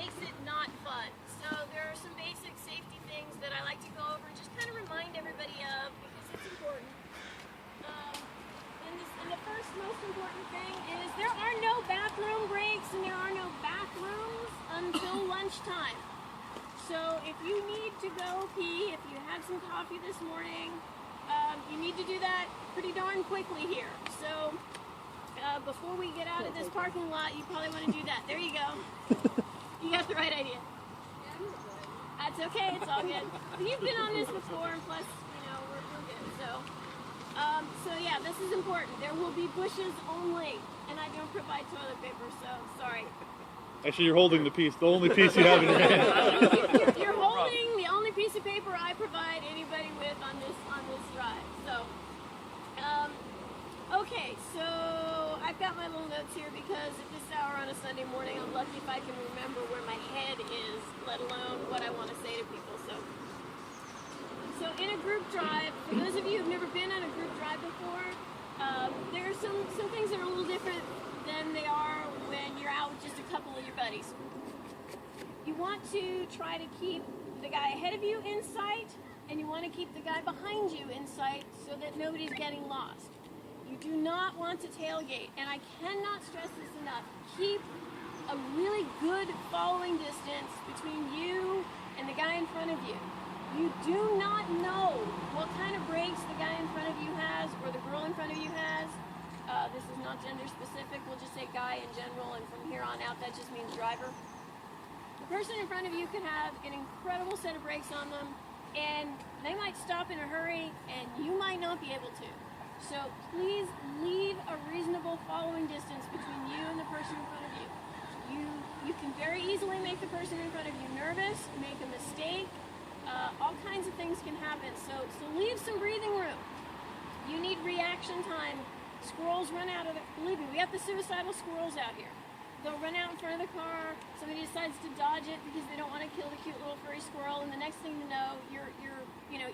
makes it not fun. So there are some basic safety things that I like to go over and just kind of remind everybody of because it's important. And the first most important thing is there are no bathroom breaks and there are no bathrooms until lunchtime. So if you need to go pee, if you had some coffee this morning, you need to do that pretty darn quickly here. So before we get out of this parking lot, you probably want to do that. There you go. You got the right idea. That's okay. It's all good. You've been on this before, and plus, we're good. So yeah, this is important. There will be bushes only, and I don't provide toilet paper, so sorry. Actually, you're holding the piece, the only piece you have in your hand. You're holding the only piece of paper I provide anybody with on this drive. So, okay, so I've got my little notes here because at this hour on a Sunday morning, I'm lucky if I can remember where my head is, let alone what I want to say to people. So in a group drive, for those of you who've never been on a group drive before, there are some things that are a little different than they are when you're out with just a couple of your buddies. You want to try to keep the guy ahead of you in sight, and you want to keep the guy behind you in sight so that nobody's getting lost. You do not want to tailgate, and I cannot stress this enough. Keep a really good following distance between you and the guy in front of you. You do not know what kind of brakes the guy in front of you has or the girl in front of you has. This is not gender specific. We'll just say guy in general, and from here on out, that just means driver. The person in front of you could have an incredible set of brakes on them, and they might stop in a hurry, and you might not be able to. So please leave a reasonable following distance between you and the person in front of you. You can very easily make the person in front of you nervous, make a mistake. All kinds of things can happen. So leave some breathing room. You need reaction time. Squirrels run out of the, believe me, we have the suicidal squirrels out here. They'll run out in front of the car. Somebody decides to dodge it because they don't want to kill the cute little furry squirrel, and the next thing you know, you're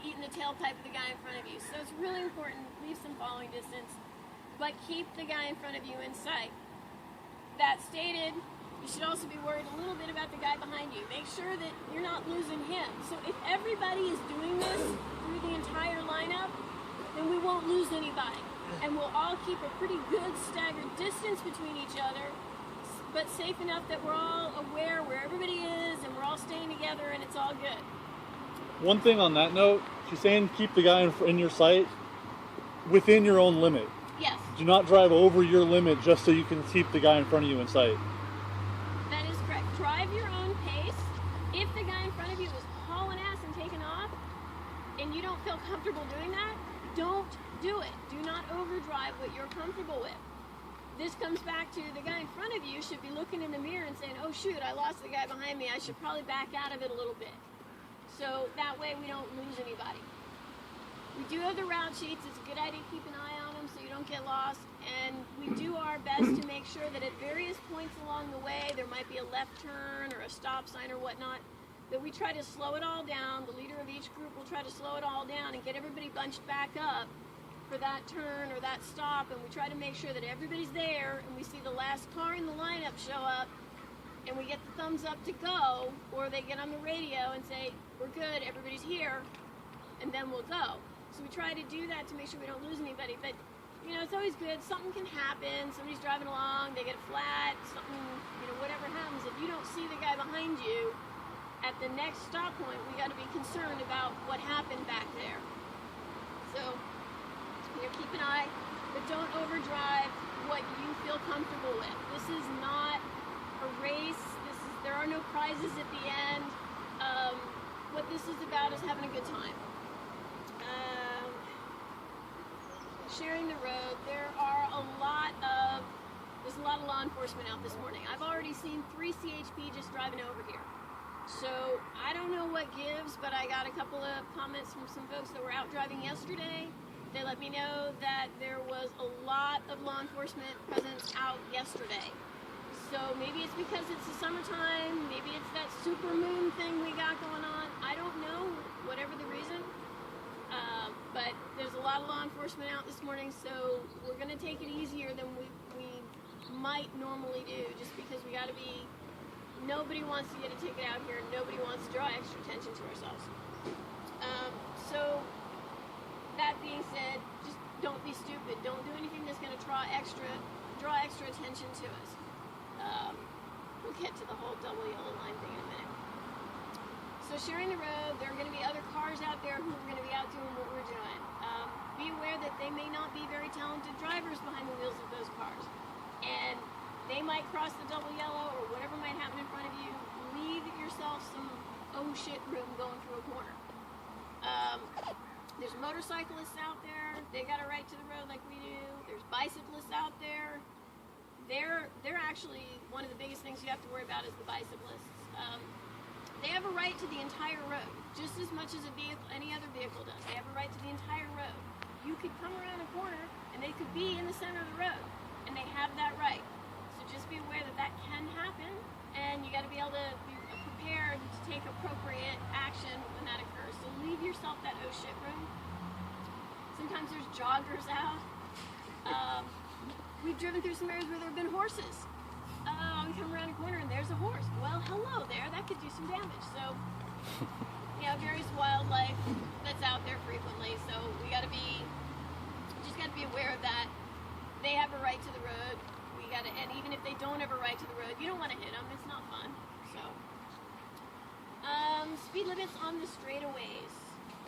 eating the tailpipe of the guy in front of you. So it's really important. Leave some following distance, but keep the guy in front of you in sight. That stated, you should also be worried a little bit about the guy behind you. Make sure that you're not losing him. So if everybody is doing this through the entire lineup, then we won't lose anybody. And we'll all keep a pretty good staggered distance between each other, but safe enough that we're all aware where everybody is and we're all staying together and it's all good. One thing on that note, she's saying keep the guy in your sight within your own limit. Yes. Do not drive over your limit just so you can keep the guy in front of you in sight. That is correct. Drive your own pace. If the guy in front of you is hauling ass and taking off and you don't feel comfortable doing that, don't do it. Do not overdrive what you're comfortable with. This comes back to the guy in front of you should be looking in the mirror and saying, oh shoot, I lost the guy behind me. I should probably back out of it a little bit. So that way we don't lose anybody. We do have the route sheets. It's a good idea to keep an eye on them so you don't get lost. And we do our best to make sure that at various points along the way, there might be a left turn or a stop sign or whatnot, that we try to slow it all down. The leader of each group will try to slow it all down and get everybody bunched back up for that turn or that stop, and we try to make sure that everybody's there and we see the last car in the lineup show up and we get the thumbs up to go, or they get on the radio and say, we're good, everybody's here, and then we'll go. So we try to do that to make sure we don't lose anybody, but it's always good. Something can happen. Somebody's driving along, they get a flat, something, whatever happens. If you don't see the guy behind you at the next stop point, we got to be concerned about what happened back there. So keep an eye, but don't overdrive what you feel comfortable with. This is not a race. There are no prizes at the end. What this is about is having a good time. Sharing the road. There's a lot of law enforcement out this morning. I've already seen 3 CHP just driving over here. So I don't know what gives, but I got a couple of comments from some folks that were out driving yesterday. They let me know that there was a lot of law enforcement presence out yesterday. So maybe it's because it's the summertime, maybe it's that super moon thing we got going on. I don't know, whatever the reason. But there's a lot of law enforcement out this morning, so we're going to take it easier than we might normally do, just because we got to be Nobody wants to get a ticket out here. Nobody wants to draw extra attention to ourselves. So that being said, just don't be stupid. Don't do anything that's going to draw extra attention to us. We'll get to the whole double yellow line thing in a minute. So sharing the road, there are going to be other cars out there who are going to be out doing what we're doing. Be aware that they may not be very talented drivers behind the wheels of those cars. And they might cross the double yellow or whatever might happen in front of you. Leave yourself some oh shit room going through a corner. There's motorcyclists out there. They got a right to the road like we do. There's bicyclists out there. They're actually one of the biggest things you have to worry about is the bicyclists. They have a right to the entire road, just as much as any other vehicle does. They have a right to the entire road. You could come around a corner and they could be in the center of the road, and they have that right. So just be aware that that can happen, and you got to be able to be prepared to take appropriate action when that occurs. So leave yourself that oh shit room. Sometimes there's joggers out. We've driven through some areas where there have been horses. We come around a corner and there's a horse. Well, hello there. That could do some damage. So, various wildlife that's out there frequently. So we just got to be aware of that. They have a right to the road. And even if they don't have a right to the road, you don't want to hit them. It's not fun. So, speed limits on the straightaways.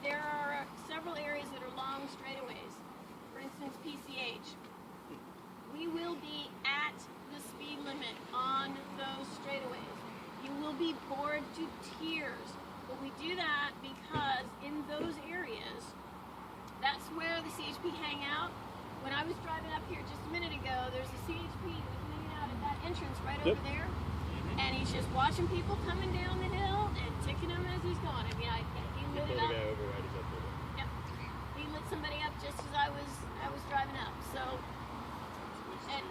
There are several areas that are long straightaways. For instance, PCH. We will be at the speed limit on those straightaways. You will be bored to tears. But we do that because in those areas, that's where the CHP hang out. When I was driving up here just a minute ago, there's a CHP that was hanging out at that entrance right over there. And he's just watching people coming down the hill and ticking them as he's going. I mean, he lit it up. Yep. He lit somebody up just as I was driving up. So, and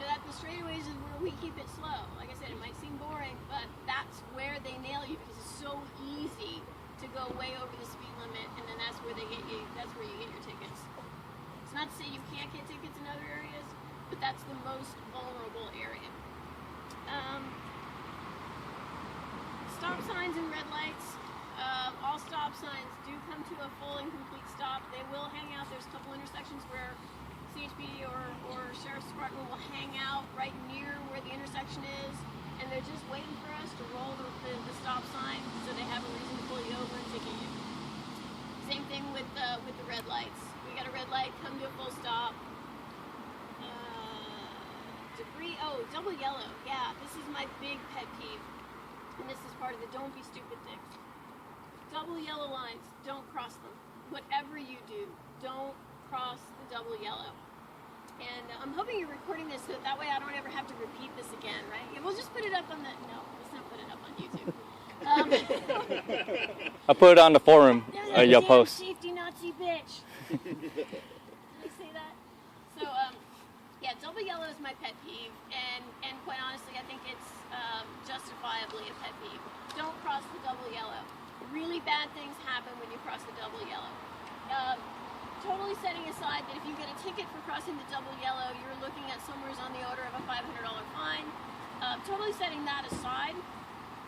that the straightaways is where we keep it slow. Like I said, it might seem boring, but that's where they nail you because it's so easy to go way over the speed limit, and then that's where they get you. That's where you get your tickets. It's not to say you can't get tickets in other areas, but that's the most vulnerable area. Stop signs and red lights. All stop signs do come to a full and complete stop. They will hang out. There's a couple intersections where CHP or Sheriff's Department will hang out right near where the intersection is, and they're just waiting for us to roll the stop sign so they have a reason to pull you over and ticket you. Same thing with the red lights. We got a red light, come to a full stop. Debris, double yellow. Yeah, this is my big pet peeve. And this is part of the don't be stupid thing. Double yellow lines, don't cross them. Whatever you do, don't cross the double yellow. And I'm hoping you're recording this so that way I don't ever have to repeat this again, right? Yeah, we'll just put it up on no, let's not put it up on YouTube. I'll put it on the forum. You'll post. Safety Nazi bitch. Did I say that? So, yeah, double yellow is my pet peeve, and quite honestly, I think it's justifiably a pet peeve. Don't cross the double yellow. Really bad things happen when you cross the double yellow. Totally setting aside that if you get a ticket for crossing the double yellow, you're looking at somewhere on the order of a $500 fine. Totally setting that aside,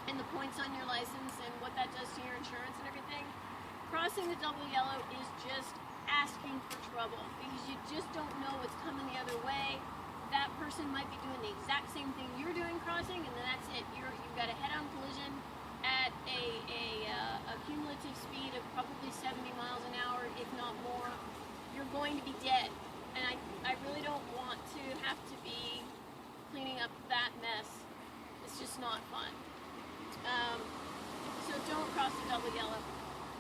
and the points on your license and what that does to your insurance and everything. Crossing the double yellow is just asking for trouble because you just don't know what's coming the other way. That person might be doing the exact same thing you're doing crossing, and then that's it. You've got a head-on collision at a cumulative speed of probably 70 miles an hour, if not more. You're going to be dead, and I really don't want to have to be cleaning up that mess. It's just not fun. So don't cross the double yellow.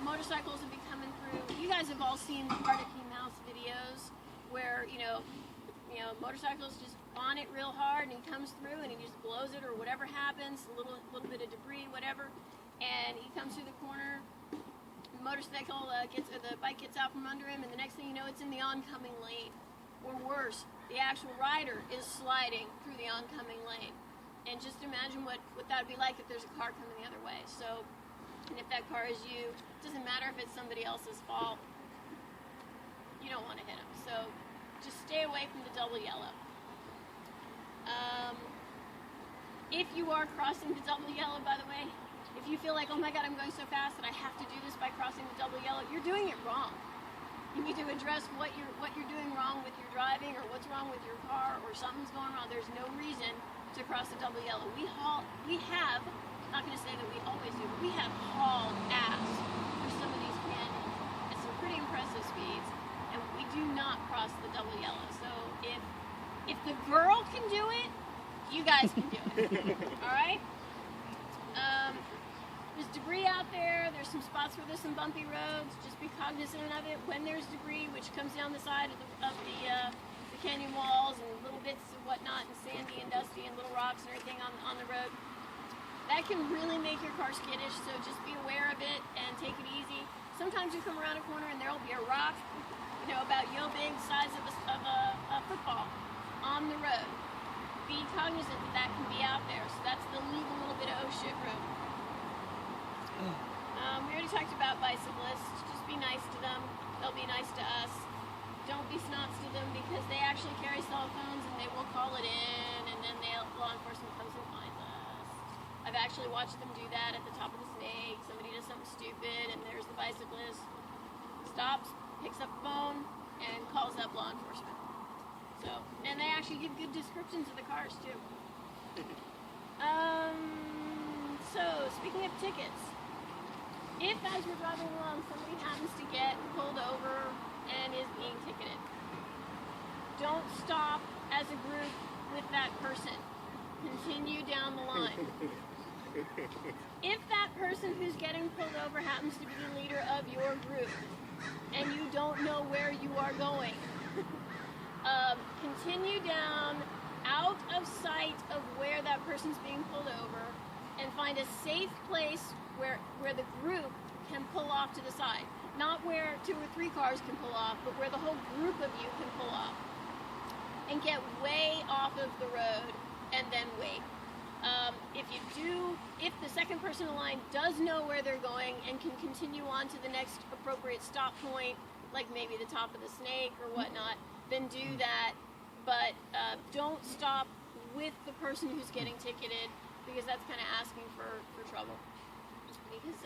Motorcycles will be coming through. You guys have all seen the Cardiac Mouse videos where, motorcycles just on it real hard and he comes through and he just blows it or whatever happens, a little bit of debris, whatever, and he comes through the corner. The motorcycle the bike gets out from under him, and the next thing you know, it's in the oncoming lane. Or worse, the actual rider is sliding through the oncoming lane. And just imagine what that would be like if there's a car coming the other way. So, and if that car is you, it doesn't matter if it's somebody else's fault. You don't want to hit them. So, just stay away from the double yellow. If you are crossing the double yellow, by the way, if you feel like, oh my God, I'm going so fast that I have to do this by crossing the double yellow, you're doing it wrong. You need to address what you're doing wrong with your driving, or what's wrong with your car, or something's going wrong. There's no reason to cross the double yellow. We have, not going to say that we always do, but we have hauled ass through some of these canyons at some pretty impressive speeds, and we do not cross the double yellow. So if the girl can do it, you guys can do it. All right? There's debris out there. There's some spots where there's some bumpy roads. Just be cognizant of it. When there's debris, which comes down the side of the canyon walls and little bits of whatnot, and sandy and dusty and little rocks and everything on the road, that can really make your car skittish. So just be aware of it and take it easy. Sometimes you come around a corner and there'll be a rock, about yo big, size of a football on the road. Be cognizant that can be out there. So that's the leave a little bit of oh shit room. We already talked about bicyclists. Just be nice to them. They'll be nice to us. Don't be snots to them, because they actually carry cell phones and they will call it in, and then law enforcement comes and finds us. I've actually watched them do that at the top of the snake. Somebody does something stupid and there's the bicyclist. Stops, picks up the phone, and calls up law enforcement. So, and they actually give good descriptions of the cars too. So speaking of tickets, if as we're driving along somebody happens to get pulled over and is being ticketed, don't stop as a group with that person. Continue down the line. If that person who's getting pulled over happens to be the leader of your group and you don't know where you are going, continue down out of sight of where that person's being pulled over, and find a safe place where the group can pull off to the side. Not where 2 or 3 cars can pull off, but where the whole group of you can pull off. And get way off of the road and then wait. If the second person in line does know where they're going and can continue on to the next appropriate stop point, like maybe the top of the snake or whatnot, then do that. But don't stop with the person who's getting ticketed, because that's kind of asking for trouble. Because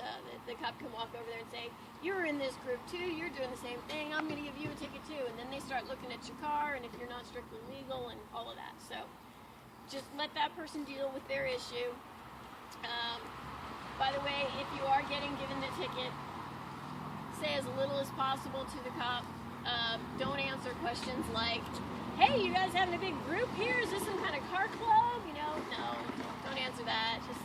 the cop can walk over there and say, you're in this group too, you're doing the same thing, I'm going to give you a ticket too. And then they start looking at your car, and if you're not strictly legal and all of that. So just let that person deal with their issue. By the way, if you are given the ticket, say as little as possible to the cop. Don't answer questions like, hey, you guys having a big group here? Is this some kind of car club? No, don't answer that. Just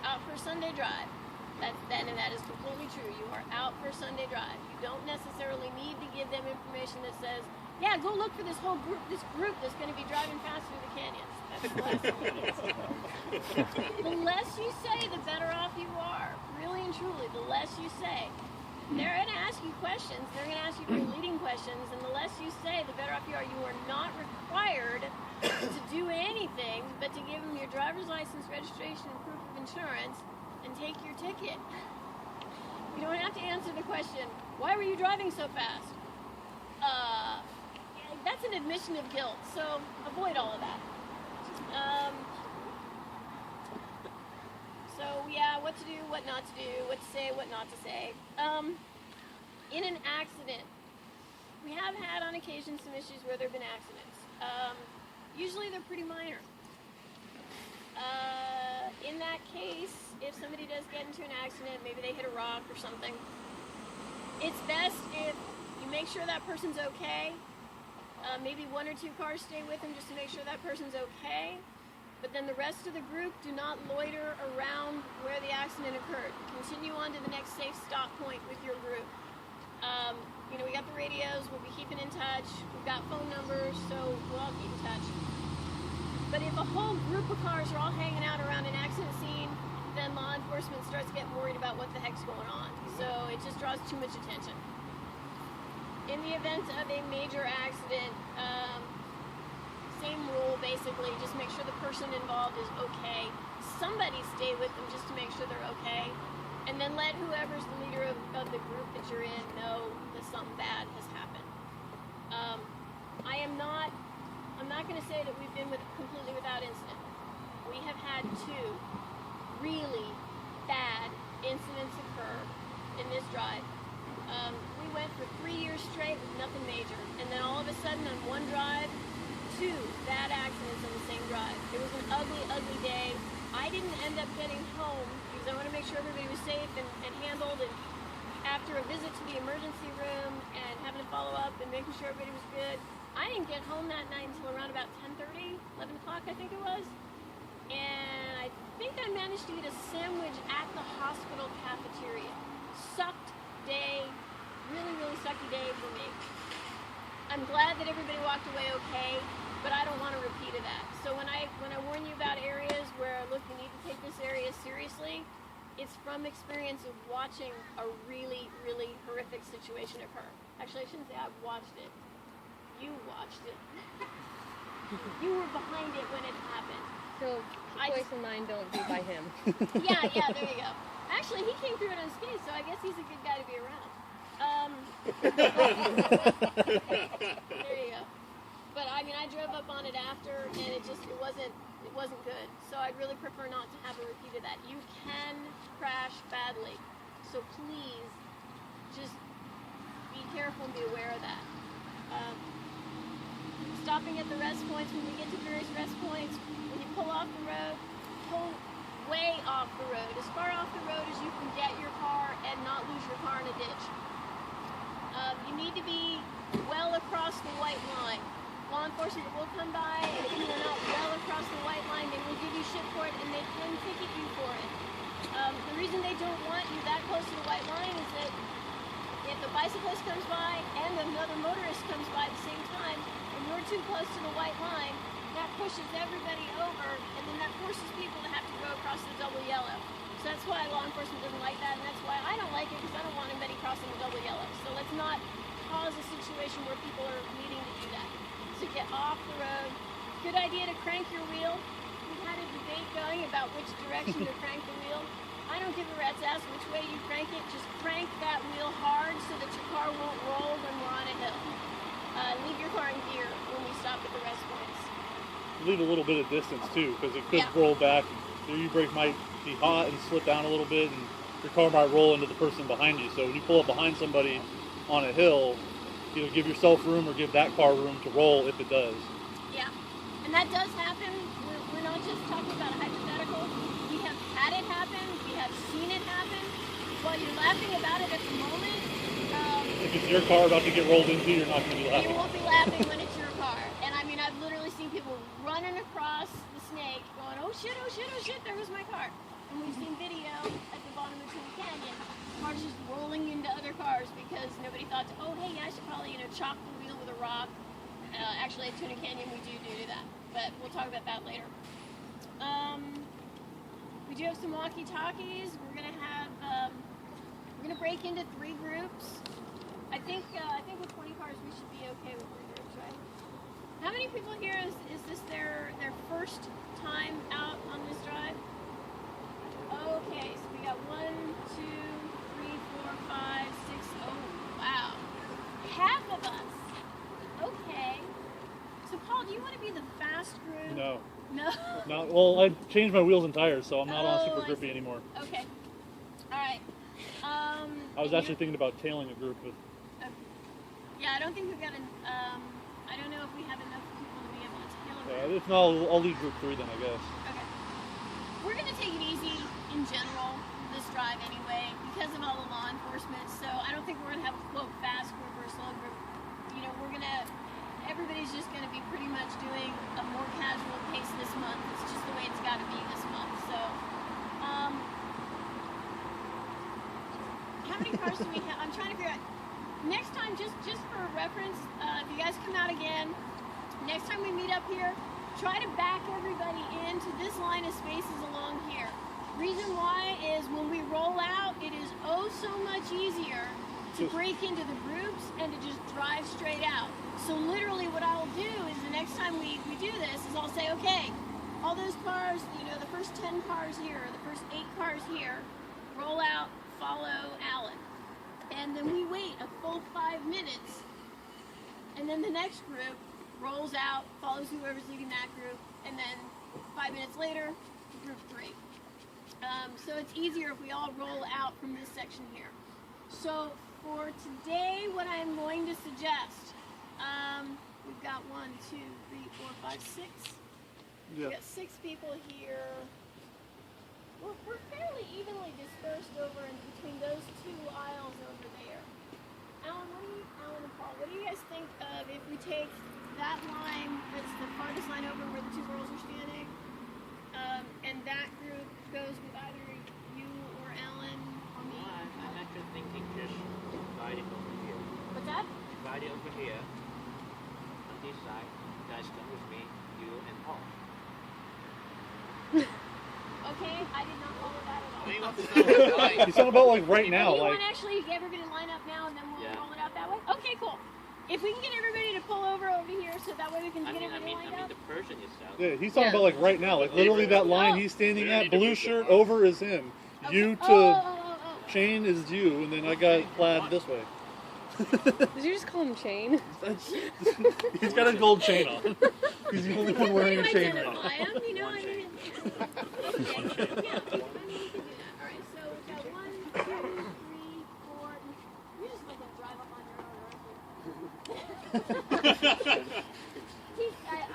out for a Sunday drive. That is completely true. You are out for a Sunday drive. You don't necessarily need to give them information that says, yeah, go look for this whole group, that's going to be driving fast through the canyons. That's the last thing you need to say. The less you say, the better off you are. Really and truly, the less you say. They're going to ask you questions. They're going to ask you very leading questions, and the less you say, the better off you are. You are not required to do anything but to give them your driver's license, registration, and proof of insurance, and take your ticket. You don't have to answer the question, why were you driving so fast? That's an admission of guilt, so avoid all of that. So yeah, what to do, what not to do, what to say, what not to say. In an accident, we have had on occasion some issues where there have been accidents. Usually they're pretty minor. In that case, if somebody does get into an accident, maybe they hit a rock or something, it's best if you make sure that person's okay. Maybe 1 or 2 cars stay with them just to make sure that person's okay. But then the rest of the group do not loiter around where the accident occurred. Continue on to the next safe stop point with your group. We got the radios, we'll be keeping in touch. We've got phone numbers, so we'll all keep in touch. But if a whole group of cars are all hanging out around an accident scene, then law enforcement starts getting worried about what the heck's going on. So it just draws too much attention. In the event of a major accident, same rule basically, just make sure the person involved is okay. Somebody stay with them just to make sure they're okay. And then let whoever's the leader of the group that you're in know that something bad has happened. I'm not going to say that we've been completely without incident. We we have had 2 really bad incidents occur in this drive. We went for 3 years straight with nothing major, and then all of a sudden on one drive, 2 bad accidents on the same drive. It was an ugly, ugly day. I didn't end up getting home because I want to make sure everybody was safe and handled, and after a visit to the emergency room and having to follow up and making sure everybody was good, I didn't get home that night until around about 10:30, 11 o'clock I think it was. And I think I managed to get a sandwich at the hospital cafeteria. Sucked day, really, really sucky day for me. I'm glad that everybody walked away okay, but I don't want a repeat of that. So when I warn you about areas where, look, you need to take this area seriously, it's from experience of watching a really, really horrific situation occur. Actually, I shouldn't say I've watched it. You watched it. You were behind it when it happened. So, choice of mine, don't do by him. Yeah, there you go. Actually, he came through it unscathed, so I guess he's a good guy to be around. There you go. But I mean, I drove up on it after, and it wasn't good. So I'd really prefer not to have a repeat of that. You can crash badly, so please just be careful and be aware of that. Stopping at the rest points, when we get to various rest points, when you pull off the road, pull way off the road, as far off the road as you can get your car and not lose your car in a ditch. You need to be well across the white line. Law enforcement will come by, and if you are not well across the white line, they will give you shit for it, and they can ticket you for it. The reason they don't want you that close to the white line is that if a bicyclist comes by and another motorist comes by at the same time, and you're too close to the white line, that pushes everybody over, and then that forces people to have to go across the double yellow. So that's why law enforcement doesn't like that, and that's why I don't like it, because I don't want anybody crossing the double yellow. So let's not cause a situation where people are needing to do that. So get off the road. Good idea to crank your wheel. We've had a debate going about which direction to crank the wheel. I don't give a rat's ass which way you crank it. Just crank that wheel hard so that your car won't roll when we're on a hill. Leave your car in gear when we stop at the rest points. Leave a little bit of distance too, because it could roll back. Your brake might be hot and slip down a little bit, and your car might roll into the person behind you. So when you pull up behind somebody on a hill, either give yourself room or give that car room to roll if it does. Yeah, and that does happen. We're not just talking about a hypothetical. We have had it happen. We have seen it happen. While you're laughing about it at the moment, if it's your car about to get rolled into, you're not going to be laughing. You won't be laughing when it's your car. And I mean, I've literally seen people running across the snake going, oh shit, oh shit, oh shit, there was my car. And we've seen video at the bottom of Tuna Canyon, cars just rolling into other cars because nobody thought, oh hey, I should probably, chop the wheel with a rock. Actually, at Tuna Canyon, we do that. But we'll talk about that later. We do have some walkie-talkies. We're gonna break into 3 groups. I think with 20 cars we should be okay with 3 groups, right? How many people here is this their first time out on this drive? Okay, so we got 1, 2, 3, 4, 5, 6. Oh wow, half of us. Okay. So Paul, do you want to be the fast group? No. No. No. Well, I changed my wheels and tires, so I'm not on super I grippy see. anymore. Okay. All right. I was actually thinking about tailing a group with. Yeah, I don't think we've got I don't know if we have enough people to be able to tail a group. Yeah, if not, I'll lead group 3 then, I guess. Okay. We're gonna take it easy in general this drive anyway because of all the law enforcement. So I don't think we're gonna have a quote fast group or a slow group. Everybody's just gonna be pretty much doing a more casual pace this month. It's just the way it's got to be this month. So, how many cars do we have? I'm trying to figure out. Next time, just for reference, if you guys come out again, next time we meet up here, try to back everybody into this line of spaces along here. Reason why is when we roll out, it is oh so much easier to break into the groups and to just drive straight out. So literally what I'll do is the next time we do this is I'll say, okay, all those cars, the first 10 cars here, the first 8 cars here, roll out, follow Alan. And then we wait a full 5 minutes. And then the next group rolls out, follows whoever's leading that group, and then 5 minutes later, group 3. So it's easier if we all roll out from this section here. So for today, what I'm going to suggest, we've got 1, 2, 3, 4, 5, 6. Yeah. We've got 6 people here. We're fairly evenly dispersed over in between those 2 aisles over there. Alan and Paul, what do you guys think of if we take that line that's the farthest line over where the 2 girls are standing, and that group goes with either you or Alan or me? I'm actually thinking just divide it over here. What's that? Divide it over here. On this side, you guys come with me, you and Paul. Okay, I did not follow that at all. It's not about like right now. You Like want actually everybody to line up now and then we'll Yeah. roll it out that way? Okay, cool. If we can get everybody to pull over here so that way we can get everybody lined up. The person itself. yeah, he's talking Yeah. about like right now. Like literally that line Oh. he's standing at, blue shirt over is him. Okay. You to Oh. Shane is you, and then I got plaid this way. Did you just call him Chain? He's got a gold chain on. He's the only one wearing a chain right now. Identify him, you know, I mean, okay. Yeah, I mean, we can do that. All right, so we've got 1, 2, 3, 4. You just let them drive up on your own, aren't you?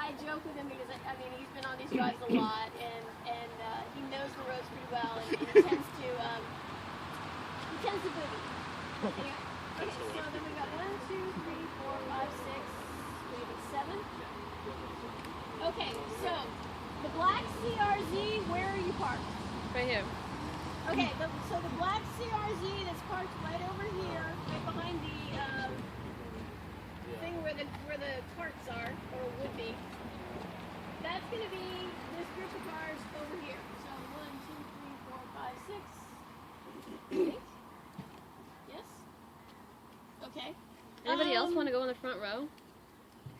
I joke with him because I mean he's been on these drives a lot and he knows the roads pretty well and he tends to boogie. Anyway, okay, so then we got 1, 2, 3, 4, 5, 6. We have 7. Okay, so the black CRZ, where are you parked? Right here. Okay, so the black CRZ that's parked right over here, right behind the thing where the carts are, or would be. That's going to be this group of cars over here. So 1, 2, 3, 4, 5, 6. 8. Yes. Okay. Anybody else want to go in the front row?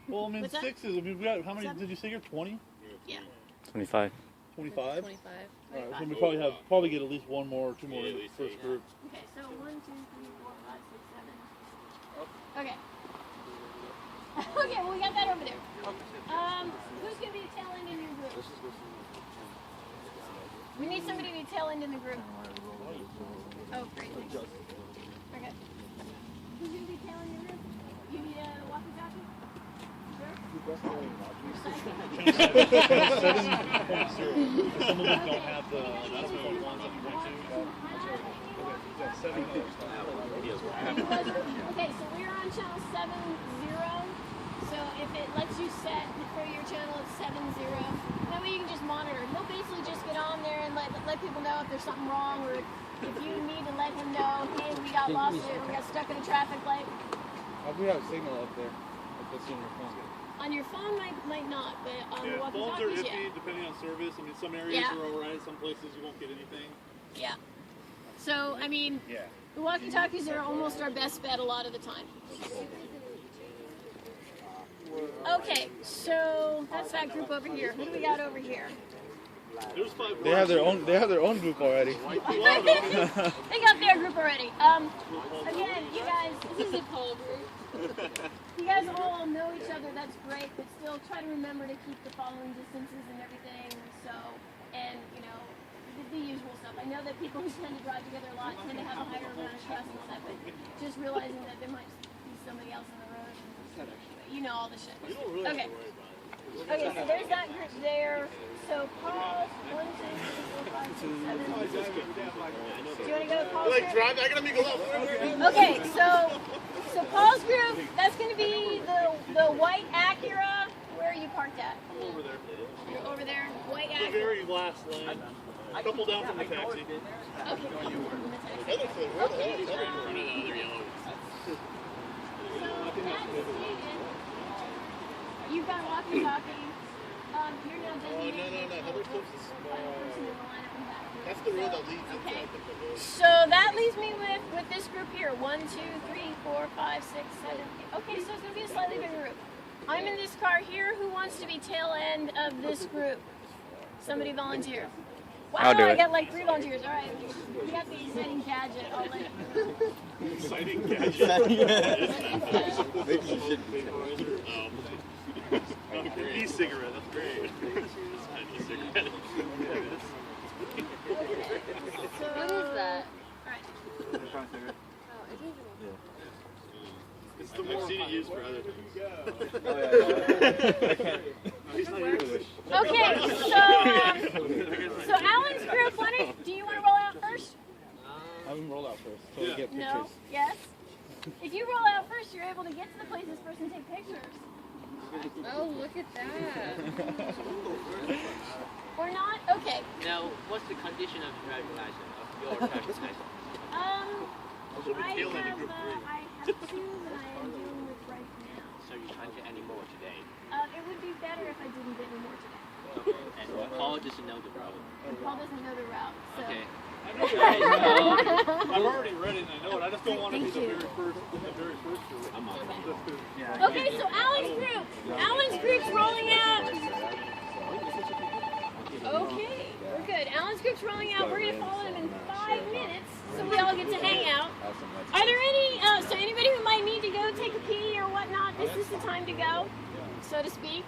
Well, I mean, What's that? 6 is. I mean, we got how many? 7? Did you say here? 20? Yeah. 25. 25. 25. All right, so we probably get at least 1 more or 2 more in the first group. Okay, so 1, 2, 3, 4, 5, 6, 7. Okay. Okay, well, we got that over there. Who's going to be the tail end in your group? We need somebody to be tail end in the group. Oh, great. Thanks. Okay. Who's going to be tail end in your group? You need a walkie-talkie? Some of them don't have the. That's what the ones that you went to. Okay, so we're on channel 70. So if it lets you set for your channel at 70, that way you can just monitor. He'll basically just get on there and let people know if there's something wrong, or if you need to let him know, hey, we got lost here, we got stuck in a traffic light. We have a signal up there. Like that's in your phone. On your phone might not, but on the Yeah, phones are walkie-talkies, iffy yeah. depending on service. I mean, some areas Yeah. are alright, some places you won't get anything. Yeah. So, I mean, the walkie-talkies are almost our best bet a lot of the time. Okay, so that's that group over here. Who do we got over here? There's 5 They have their own. They have their own group already. They got their group already. Again, you guys, this is a Paul group. You guys all know each other, that's great, but still try to remember to keep the following distances and everything. So, and you know, the usual stuff. I know that people who tend to drive together a lot tend to have a higher amount of trust and all that, but just realizing that there might be somebody else on the road. You know all the shit. Okay. Okay, so there's that group there. So Paul, 1, 2, 3, 4, 5, 6, 7. Do you want to go to Paul's group? I gotta make a left. Okay, so Paul's group, that's going to be the white Acura. Where are you parked at? Over there. You're over there, white The Acura. very last lane. A couple down from the taxi. Okay. Okay. So that's David. You've got walkie-talkie. You're now designated. Heather Cliffs is person in the lineup in back. That's the road that leads Okay. inside the road. So that leaves me with this group here. 1, 2, 3, 4, 5, 6, 7, 8. Okay, so it's going to be a slightly bigger group. I'm in this car here. Who wants to be tail end of this group? Somebody volunteer. Wow, I'll do I it. got like 3 volunteers. All right. You got the exciting gadget. I'll let you. Exciting gadget. Maybe you should. E-cigarette, that's great. E-cigarette. What is that? All right. Oh, it is. It's the more I've seen it used for other things. Okay, so Alan's group, do you want to roll out first? Have him roll out first so we get pictures. No? Yes? If you roll out first, you're able to get to the places first and take pictures. Oh, look at that. Or not? Okay. Now, what's the condition of the driving license, of your driving license? I have 2 that I am dealing with right now. So you can't get any more today. It would be better if I didn't get any more today. And Paul doesn't know the road. And Paul doesn't know the route, so. Okay. I've already read it and I know it. I just don't want to be Thank the you. very first to it. Okay, so Alan's group's rolling out. Okay, we're good. Alan's group's rolling out. We're gonna follow them in 5 minutes, so we all get to hang out. Are there any? So anybody who might need to go take a pee or whatnot, this is the time to go, so to speak.